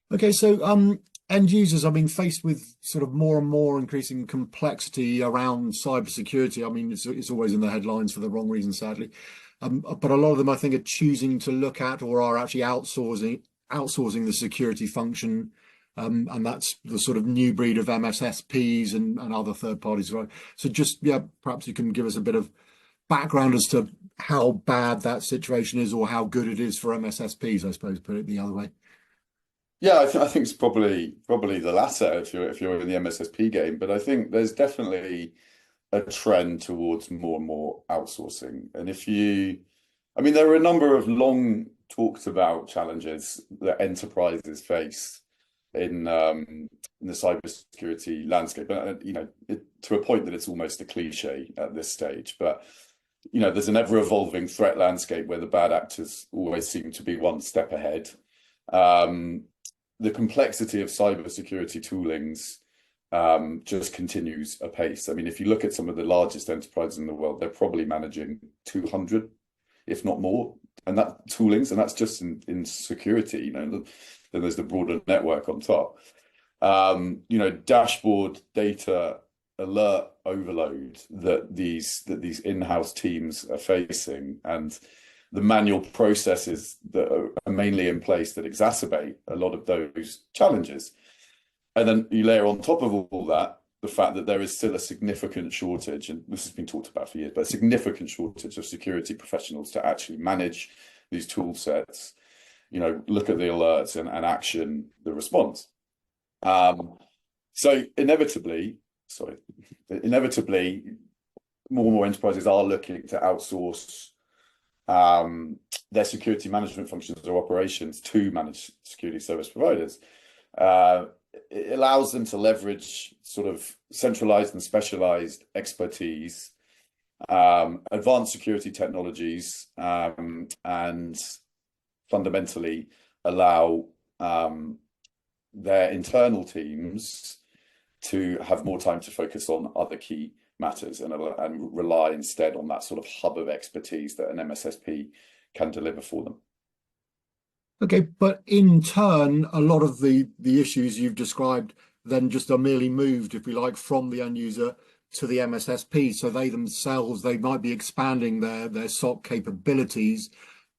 Okay, so end users, I mean, faced with sort of more and more increasing complexity around cybersecurity. I mean, it's always in the headlines for the wrong reason, sadly. But a lot of them, I think, are choosing to look at or are actually outsourcing the security function. And that's the sort of new breed of MSSPs and other third parties, right? So just, yeah, perhaps you can give us a bit of background as to how bad that situation is or how good it is for MSSPs, I suppose, put it the other way. Yeah, I think it's probably the latter if you're in the MSSP game. But I think there's definitely a trend towards more and more outsourcing. And I mean, there are a number of long talked about challenges that enterprises face in the cybersecurity landscape. To a point that it's almost a cliche at this stage. But there's an ever-evolving threat landscape where the bad actors always seem to be one step ahead. The complexity of cybersecurity toolings just continues apace. I mean, if you look at some of the largest enterprises in the world, they're probably managing 200, if not more, and that's just in security. Then there's the broader network on top. Dashboard data alert overload that these in-house teams are facing, and the manual processes that are mainly in place that exacerbate a lot of those challenges. And then you layer on top of all that the fact that there is still a significant shortage, and this has been talked about for years, but a significant shortage of security professionals to actually manage these tool sets, look at the alerts and action the response. So inevitably, more and more enterprises are looking to outsource their security management functions or operations to managed security service providers. It allows them to leverage sort of centralized and specialized expertise, advanced security technologies, and fundamentally allow their internal teams to have more time to focus on other key matters and rely instead on that sort of hub of expertise that an MSSP can deliver for them. Okay, but in turn, a lot of the issues you've described then just are merely moved, if we like, from the end user to the MSSP. So they might be expanding their SOC capabilities,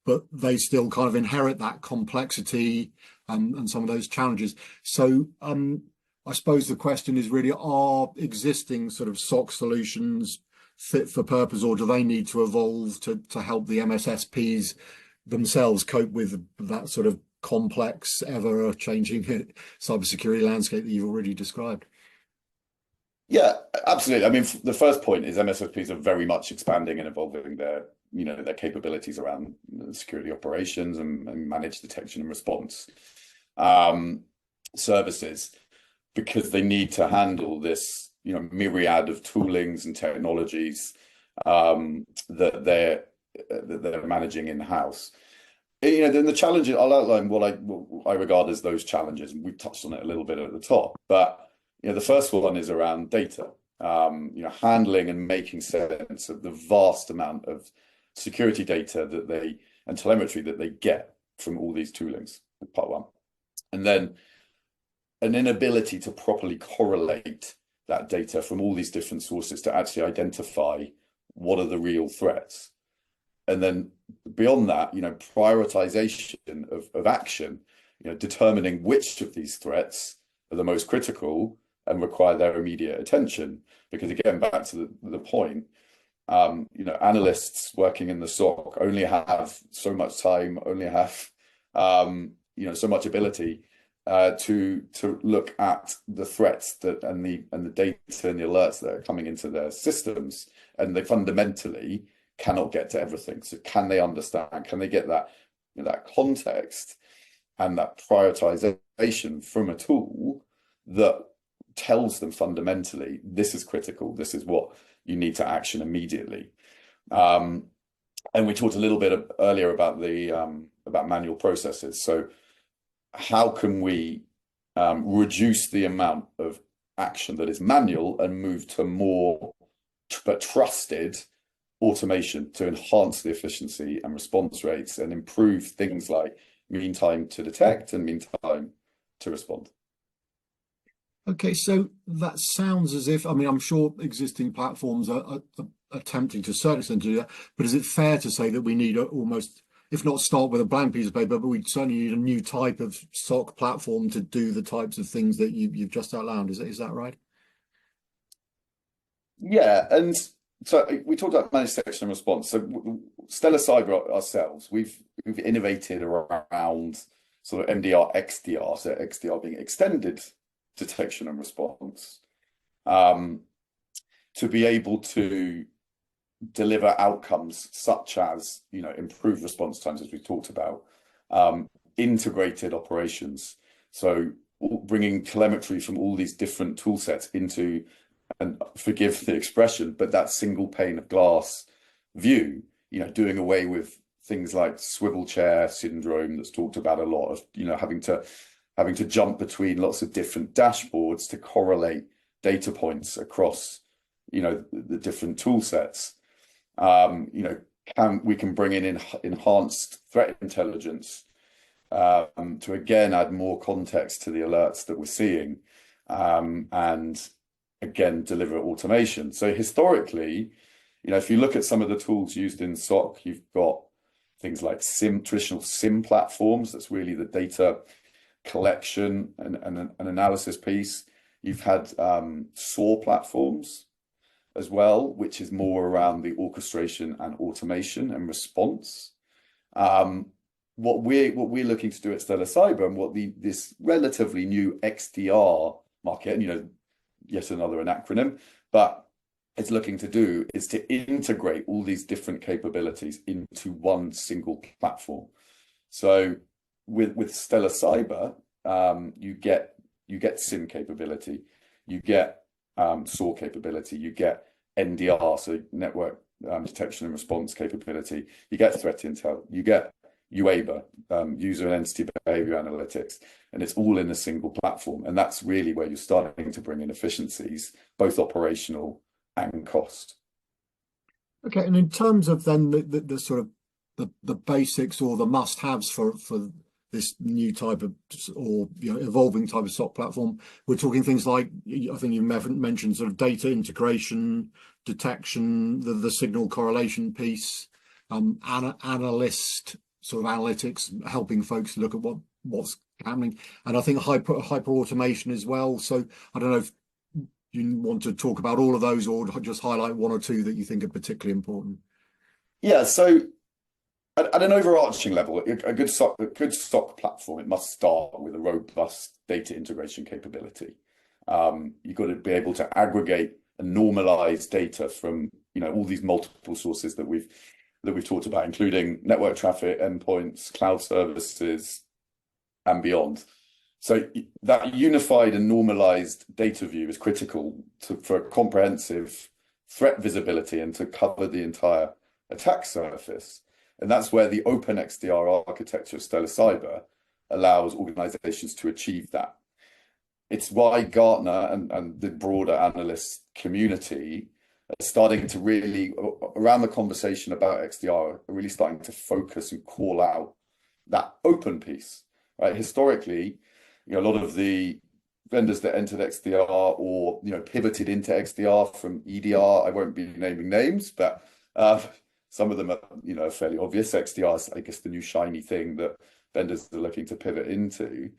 but they still kind of inherit that complexity and some of those challenges. So I suppose the question is really, are existing sort of SOC solutions fit for purpose, or do they need to evolve to help the MSSPs themselves cope with that sort of complex, ever-changing cybersecurity landscape that you've already described? Yeah, absolutely. I mean, the first point is MSSPs are very much expanding and evolving their capabilities around security operations and managed detection and response services, because they need to handle this, myriad of toolings and technologies that they're managing in-house. Then the challenges, I'll outline what I regard as those challenges, and we've touched on it a little bit at the top. But the first one is around data, handling and making sense of the vast amount of security data and telemetry that they get from all these toolings, part one. And then an inability to properly correlate that data from all these different sources to actually identify what are the real threats. And then beyond that, prioritization of action, determining which of these threats are the most critical and require their immediate attention. Because again, back to the point, analysts working in the SOC only have so much time, only have so much ability to look at the threats and the data and the alerts that are coming into their systems, and they fundamentally cannot get to everything. So can they understand? Can they get that context and that prioritization from a tool that tells them fundamentally this is critical, this is what you need to action immediately? And we talked a little bit earlier about about manual processes. So how can we reduce the amount of action that is manual and move to more but trusted automation to enhance the efficiency and response rates and improve things like mean time to detect and mean time to respond. Okay, so that sounds as if, I mean, I'm sure existing platforms are attempting to a certain extent to do that, but is it fair to say that we need almost, if not start with a blank piece of paper, but we certainly need a new type of SOC platform to do the types of things that you've just outlined? Is that right? Yeah, and so we talked about managed detection and response. So Stellar Cyber ourselves, we've innovated around sort of MDR, XDR, so XDR being extended detection and response, to be able to deliver outcomes such as, improved response times, as we talked about, integrated operations. So bringing telemetry from all these different tool sets into, and forgive the expression, but that single pane of glass view, doing away with things like swivel chair syndrome that's talked about a lot of, having to jump between lots of different dashboards to correlate data points across, the different tool sets. We can bring in enhanced threat intelligence to again add more context to the alerts that we're seeing, and again deliver automation. So historically, if you look at some of the tools used in SOC, you've got things like traditional SIM platforms. That's really the data collection and an analysis piece. You've had SAW platforms as well, which is more around the orchestration and automation and response. What we're looking to do at Stellar Cyber, and what this relatively new XDR market, yet another acronym, but it's looking to do is to integrate all these different capabilities into one single platform. So with Stellar Cyber, you get SIM capability, you get SAW capability, you get NDR, so network detection and response capability, you get threat intel, you get UABA, user and entity behavior analytics, and it's all in a single platform. And that's really where you're starting to bring in efficiencies, both operational and cost. Okay, and in terms of then the sort of the basics or the must-haves for this new type of, or evolving type of SOC platform, we're talking things like, I think you mentioned sort of data integration, detection, the signal correlation piece, analyst sort of analytics, helping folks look at what's happening, and I think hyper automation as well. So I don't know if you want to talk about all of those or just highlight one or two that you think are particularly important. Yeah, so at an overarching level, a good SOC platform, it must start with a robust data integration capability. You've got to be able to aggregate and normalize data from all these multiple sources that we've talked about, including network traffic, endpoints, cloud services, and beyond. So that unified and normalized data view is critical for comprehensive threat visibility and to cover the entire attack surface. And that's where the open XDR architecture of Stellar Cyber allows organizations to achieve that. It's why Gartner and the broader analyst community are starting to really, around the conversation about XDR, are really starting to focus and call out that open piece, right? Historically, a lot of the vendors that entered XDR or pivoted into XDR from EDR, I won't be naming names, but some of them are fairly obvious. XDR is, I guess, the new shiny thing that vendors are looking to pivot into.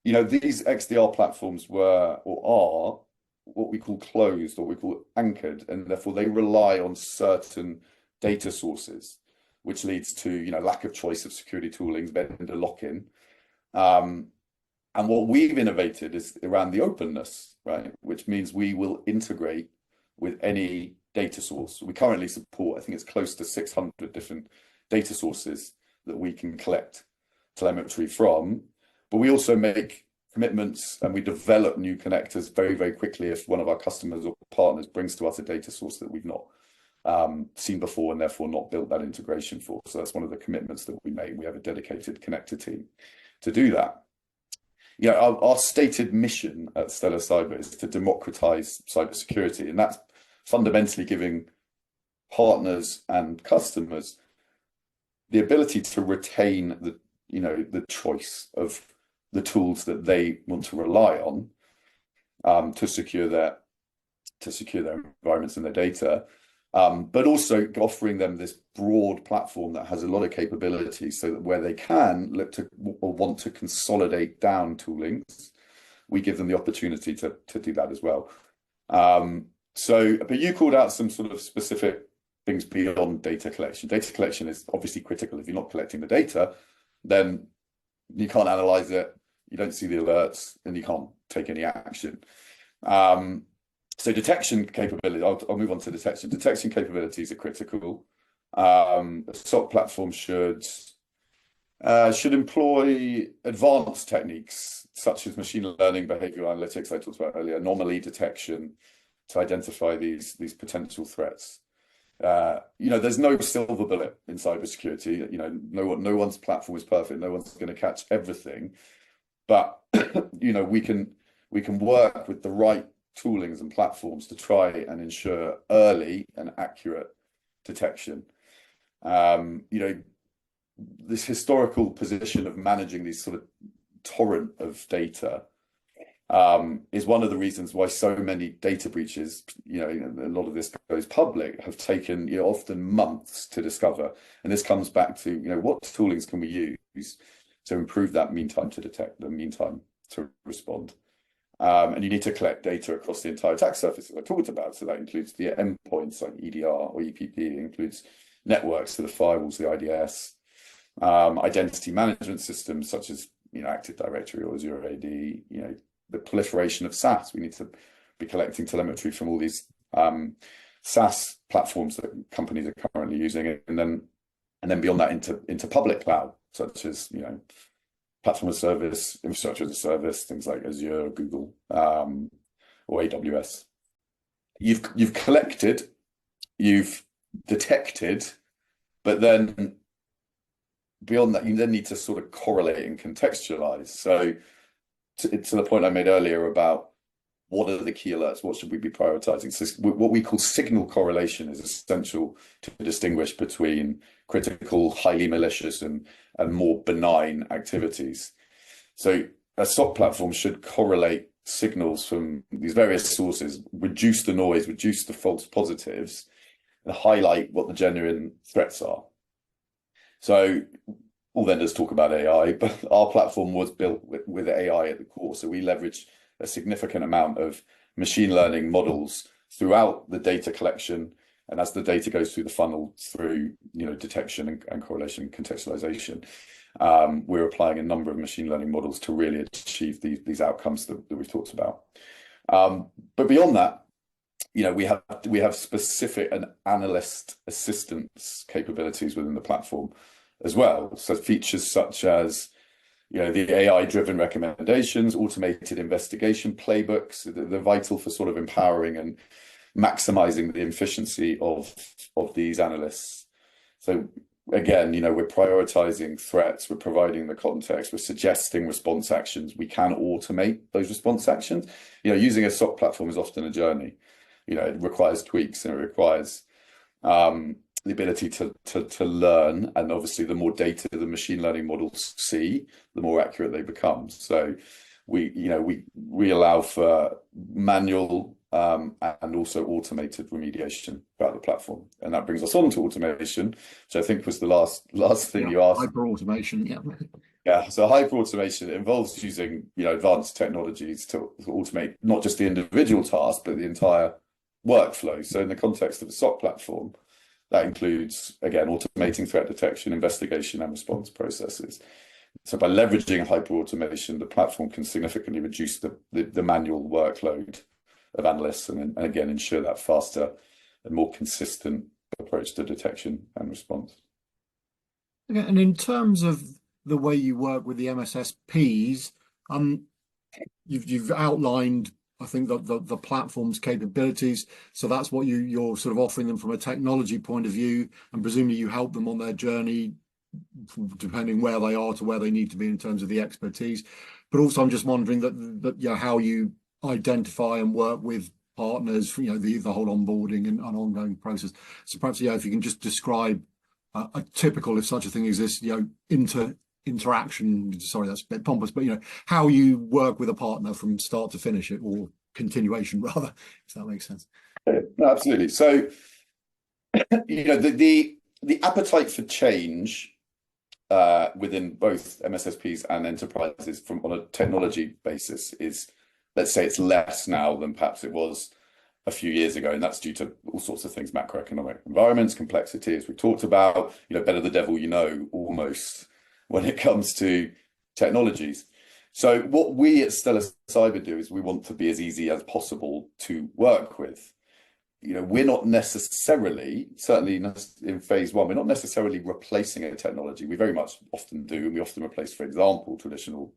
These XDR platforms were or are what we call closed, or we call anchored, and therefore they rely on certain data sources, which leads to lack of choice of security toolings, vendor lock-in. And what we've innovated is around the openness, right? Which means we will integrate with any data source. We currently support, I think it's close to 600 different data sources that we can collect telemetry from, but we also make commitments and we develop new connectors very, very quickly if one of our customers or partners brings to us a data source that we've not seen before and therefore not built that integration for. So that's one of the commitments that we made. We have a dedicated connector team to do that. our stated mission at Stellar Cyber is to democratize cybersecurity, and that's fundamentally giving partners and customers the ability to retain the choice of the tools that they want to rely on to secure their environments and their data, but also offering them this broad platform that has a lot of capabilities, so that where they can look to or want to consolidate down toolings, we give them the opportunity to do that as well. But you called out some sort of specific things beyond data collection. Data collection is obviously critical. If you're not collecting the data, then you can't analyze it, you don't see the alerts, and you can't take any action. So detection capability, I'll move on to detection. Detection capabilities are critical. A SOC platform should employ advanced techniques such as machine learning, behavioral analytics I talked about earlier, anomaly detection, to identify these potential threats. There's no silver bullet in cybersecurity. No one's platform is perfect. No one's going to catch everything, but we can work with the right toolings and platforms to try and ensure early and accurate detection. This historical position of managing these sort of torrent of data is one of the reasons why so many data breaches, a lot of this goes public, have taken often months to discover. And this comes back to what toolings can we use to improve that mean time to detect, the mean time to respond. And you need to collect data across the entire attack surface, as I talked about. So that includes the endpoints like EDR or EPP, it includes networks, so the firewalls, the IDS, identity management systems such as Active Directory or Azure AD, the proliferation of SaaS. We need to be collecting telemetry from all these SaaS platforms that companies are currently using, and then beyond that into public cloud, such as platform as a service, infrastructure as a service, things like Azure, Google, or AWS. You've collected, you've detected, but then beyond that, you then need to sort of correlate and contextualize. So to the point I made earlier about what are the key alerts, what should we be prioritizing? So what we call signal correlation is essential to distinguish between critical, highly malicious, and more benign activities. So a SOC platform should correlate signals from these various sources, reduce the noise, reduce the false positives, and highlight what the genuine threats are. So all vendors talk about AI, but our platform was built with AI at the core. So we leverage a significant amount of machine learning models throughout the data collection. And as the data goes through the funnel through, detection and correlation and contextualization, we're applying a number of machine learning models to really achieve these outcomes that we've talked about. But beyond that, we have specific and analyst assistance capabilities within the platform as well. So features such as the AI-driven recommendations, automated investigation playbooks, they're vital for sort of empowering and maximizing the efficiency of these analysts. So again, we're prioritizing threats, we're providing the context, we're suggesting response actions. We can automate those response actions. Using a SOC platform is often a journey. It requires tweaks and it requires the ability to learn, and obviously the more data the machine learning models see, the more accurate they become. So we allow for manual and also automated remediation throughout the platform, and that brings us on to automation, which I think was the last thing you asked. Hyper automation, yeah. Yeah, so hyper automation involves using advanced technologies to automate not just the individual task but the entire workflow. So in the context of a SOC platform, that includes, again, automating threat detection, investigation, and response processes. So by leveraging hyper-automation, the platform can significantly reduce the manual workload of analysts and again, ensure that faster and more consistent approach to detection and response. Okay, and in terms of the way you work with the MSSPs, you've outlined, I think, the platform's capabilities. So that's what you're sort of offering them from a technology point of view, and presumably you help them on their journey depending where they are to where they need to be in terms of the expertise. But also, I'm just wondering that how you identify and work with partners, the whole onboarding and ongoing process. So perhaps, if you can just describe a typical, if such a thing exists, interaction. Sorry, that's a bit pompous, but how you work with a partner from start to finish, it or continuation rather, if that makes sense. No, absolutely. So, the appetite for change within both MSSPs and enterprises on a technology basis is, let's say, it's less now than perhaps it was a few years ago, and that's due to all sorts of things: macroeconomic environments, complexity, as we talked about. Better the devil you know, almost, when it comes to technologies. So what we at Stellar Cyber do is we want to be as easy as possible to work with. We're not necessarily, certainly in phase one, we're not necessarily replacing a technology. We very much often do, and we often replace, for example, traditional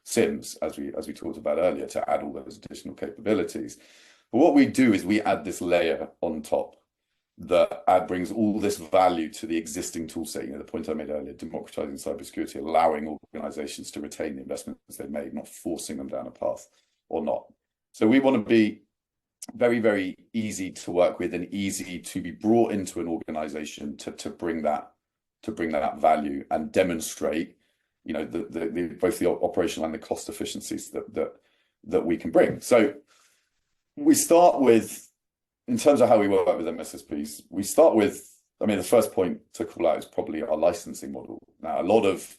SIMs, as we talked about earlier, to add all those additional capabilities. But what we do is we add this layer on top that brings all this value to the existing tool set. The point I made earlier: democratizing cybersecurity, allowing organizations to retain the investments they've made, not forcing them down a path or not. So we want to be very, very easy to work with and easy to be brought into an organization to bring that value and demonstrate, both the operational and the cost efficiencies that we can bring. So we start with, in terms of how we work with MSSPs, we start with, the first point to call out is probably our licensing model. Now, a lot of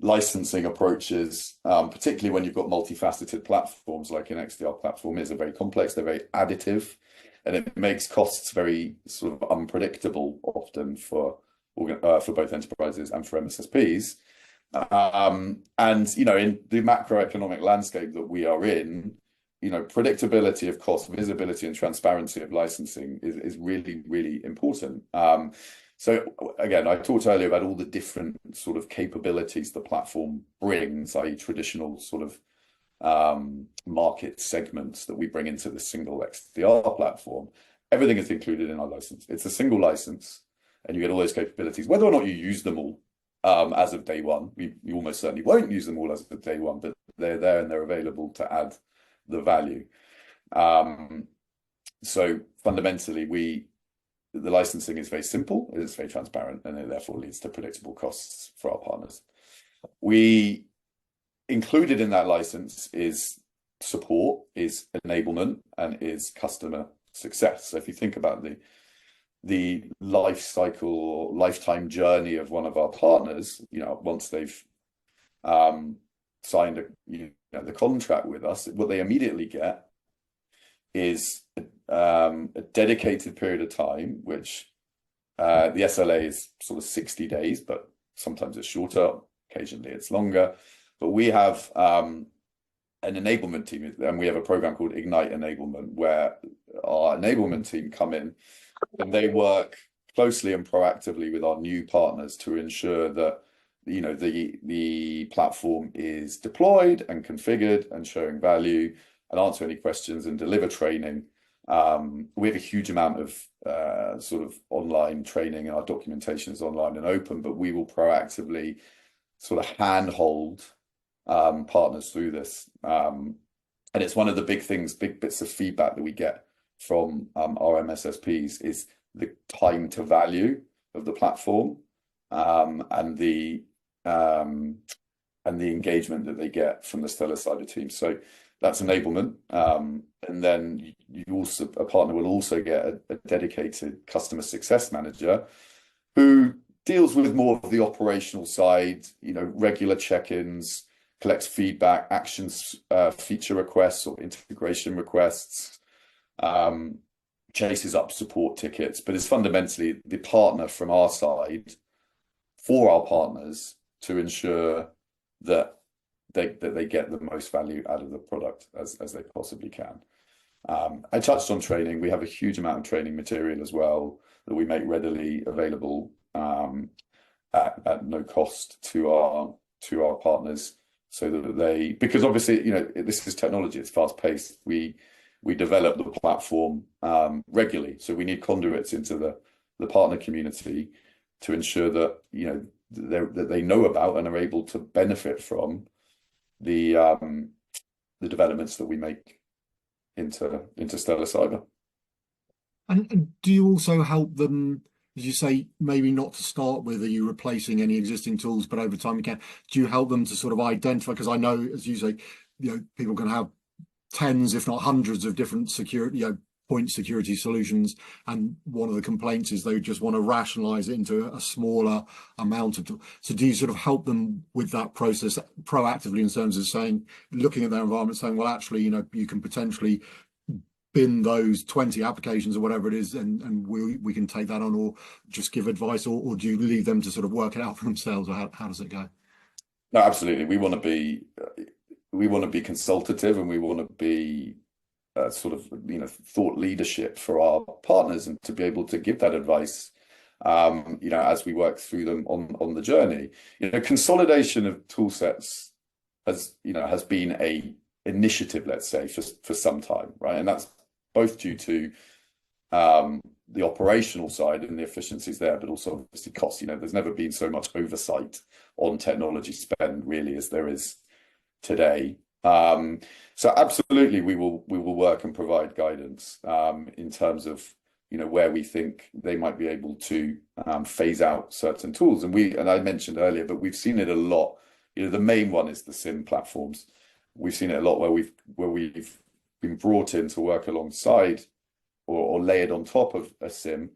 licensing approaches, particularly when you've got multifaceted platforms like an XDR platform, are very complex. They're very additive, and it makes costs very sort of unpredictable often for both enterprises and for MSSPs. And in the macroeconomic landscape that we are in, predictability of cost, visibility, and transparency of licensing is really, really important. So again, I talked earlier about all the different sort of capabilities the platform brings, i.e. traditional sort of market segments that we bring into the single XDR platform. Everything is included in our license. It's a single license, and you get all those capabilities. Whether or not you use them all as of day one, you almost certainly won't use them all as of day one, but they're there and they're available to add the value. So fundamentally, the licensing is very simple, it's very transparent, and it therefore leads to predictable costs for our partners. We included in that license is support, is enablement, and is customer success. So if you think about the life cycle or lifetime journey of one of our partners, once they've signed the contract with us, what they immediately get is a dedicated period of time, which the SLA is sort of 60 days, but sometimes it's shorter, occasionally it's longer. But we have an enablement team, and we have a program called Ignite Enablement, where our enablement team come in and they work closely and proactively with our new partners to ensure that the platform is deployed and configured and showing value, and answer any questions and deliver training. We have a huge amount of sort of online training, and our documentation is online and open, but we will proactively sort of handhold partners through this. And it's one of the big bits of feedback that we get from our MSSPs is the time to value of the platform, and the engagement that they get from the Stellar Cyber team. So that's enablement. And then a partner will also get a dedicated customer success manager who deals with more of the operational side, regular check-ins, collects feedback, actions, feature requests or integration requests, chases up support tickets, but is fundamentally the partner from our side for our partners to ensure that they get the most value out of the product as they possibly can. I touched on training. We have a huge amount of training material as well that we make readily available at no cost to our partners, so that because obviously this is technology, it's fast paced. We develop the platform regularly, so we need conduits into the partner community to ensure that that they know about and are able to benefit from the developments that we make into Stellar Cyber. And do you also help them, as you say, maybe not to start with, are you replacing any existing tools, but over time you can, do you help them to sort of identify, because I know, as you say, people can have tens, if not hundreds of different security, point security solutions. And one of the complaints is they just want to rationalize it into a smaller amount of tools. So do you sort of help them with that process proactively in terms of saying, looking at their environment, saying, well, actually, you can potentially bin those 20 applications or whatever it is, and we can take that on, or just give advice, or do you leave them to sort of work it out for themselves, or how does it go? No, absolutely. We want to be consultative, and we want to be sort of thought leadership for our partners, and to be able to give that advice as we work through them on the journey. Consolidation of tool sets has been a initiative, let's say, for some time, right? And that's both due to the operational side and the efficiencies there, but also obviously cost. There's never been so much oversight on technology spend really as there is today. So absolutely, we will work and provide guidance in terms of where we think they might be able to phase out certain tools. And I mentioned earlier, but we've seen it a lot. The main one is the SIM platforms. We've seen it a lot where we've been brought in to work alongside or layered on top of a SIM.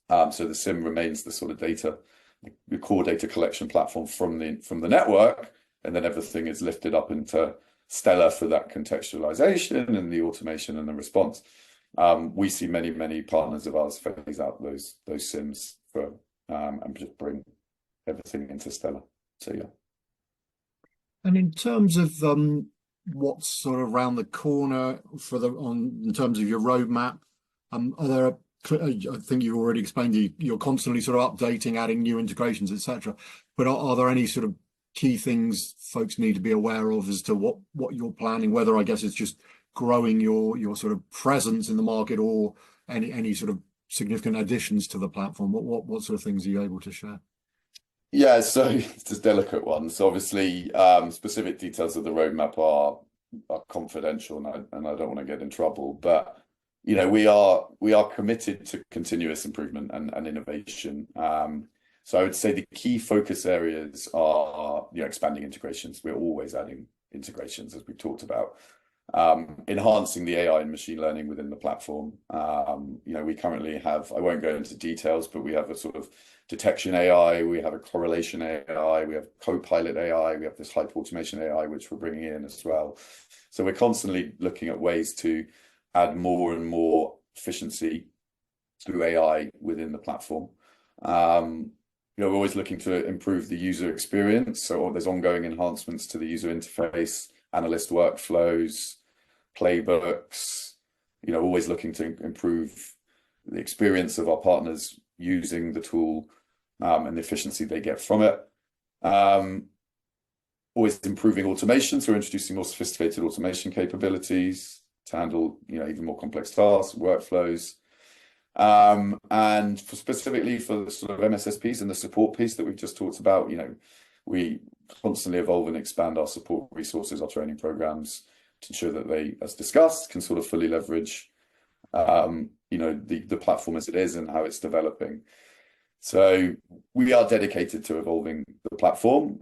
So the SIM remains the sort of the core data collection platform from the network, and then everything is lifted up into Stellar for that contextualization and the automation and the response. We see many partners of ours phase out those SIMs and just bring everything into Stellar. So yeah. And in terms of what's sort of around the corner in terms of your roadmap, are there? I think you already explained you're constantly sort of updating, adding new integrations, etc. But are there any sort of key things folks need to be aware of as to what you're planning? Whether I guess it's just growing your sort of presence in the market, or any sort of significant additions to the platform. What sort of things are you able to share? Yeah, so it's a delicate one. So obviously, specific details of the roadmap are confidential, and I don't want to get in trouble. But we are committed to continuous improvement and innovation. So I would say the key focus areas are expanding integrations. We're always adding integrations, as we talked about. Enhancing the AI and machine learning within the platform. We currently have, I won't go into details, but we have a sort of detection AI, we have a correlation AI, we have co-pilot AI, we have this hyper automation AI, which we're bringing in as well. So we're constantly looking at ways to add more and more efficiency through AI within the platform. We're always looking to improve the user experience. So there's ongoing enhancements to the user interface, analyst workflows, playbooks, always looking to improve the experience of our partners using the tool and the efficiency they get from it. Always improving automation, so we're introducing more sophisticated automation capabilities to handle even more complex tasks, workflows. And specifically for the sort of MSSPs and the support piece that we've just talked about, we constantly evolve and expand our support resources, our training programs, to ensure that they, as discussed, can sort of fully leverage the platform as it is and how it's developing. So we are dedicated to evolving the platform.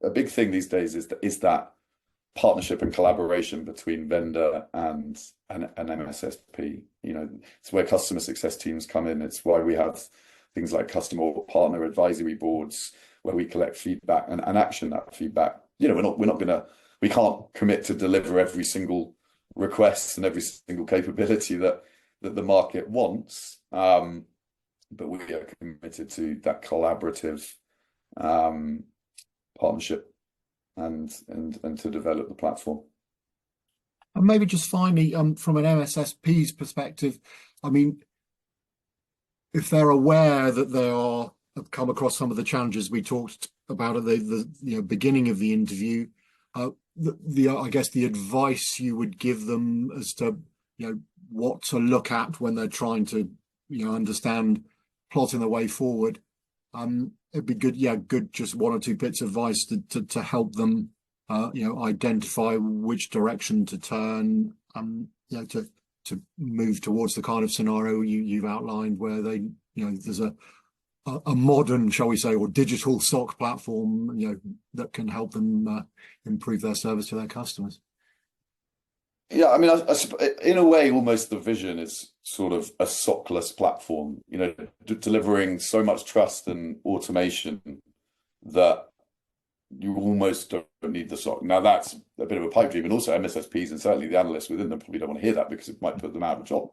A big thing these days is that partnership and collaboration between vendor and an MSSP. It's where customer success teams come in. It's why we have things like customer or partner advisory boards where we collect feedback and action that feedback. We can't commit to deliver every single request and every single capability that the market wants, but we are committed to that collaborative partnership and to develop the platform. And maybe just finally, from an MSSP's perspective, I mean, if they're aware that have come across some of the challenges we talked about at the beginning of the interview, I guess the advice you would give them as to what to look at when they're trying to understand plotting their way forward, It'd be good, yeah, good, just one or two bits of advice to help them, identify which direction to turn, to move towards the kind of scenario you've outlined where there's a modern, shall we say, or digital SOC platform, that can help them improve their service to their customers. Yeah, I mean, in a way, almost the vision is sort of a SOC-less platform, delivering so much trust and automation that you almost don't need the SOC. Now, that's a bit of a pipe dream, and also MSSPs and certainly the analysts within them probably don't want to hear that because it might put them out of a job.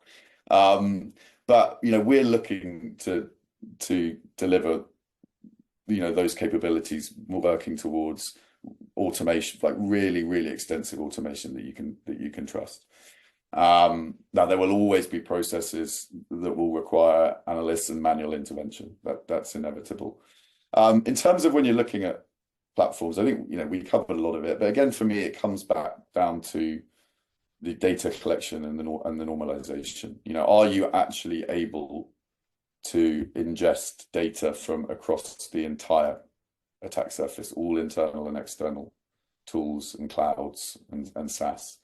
But we're looking to deliver, those capabilities. We're working towards automation, like really, really extensive automation that you can trust. Now there will always be processes that will require analysts and manual intervention. That's inevitable. In terms of when you're looking at platforms, I think we covered a lot of it, but again, for me, it comes back down to the data collection and the normalization. Are you actually able to ingest data from across the entire attack surface, all internal and external tools and clouds and SaaS?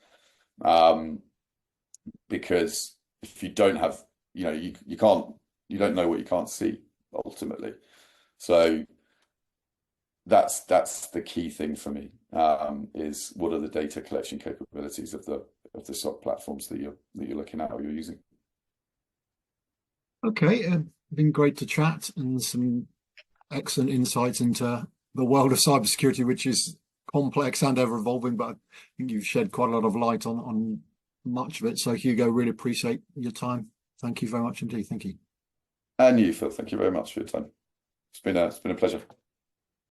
Because if you don't have, you don't know what you can't see ultimately. So that's the key thing for me, is what are the data collection capabilities of the SOC platforms that you're looking at or you're using. Okay, it's been great to chat and some excellent insights into the world of cybersecurity, which is complex and ever evolving, but I think you've shed quite a lot of light on much of it. So Hugo, really appreciate your time. Thank you very much indeed. Thank you. And you, Phil, thank you very much for your time. It's been a pleasure.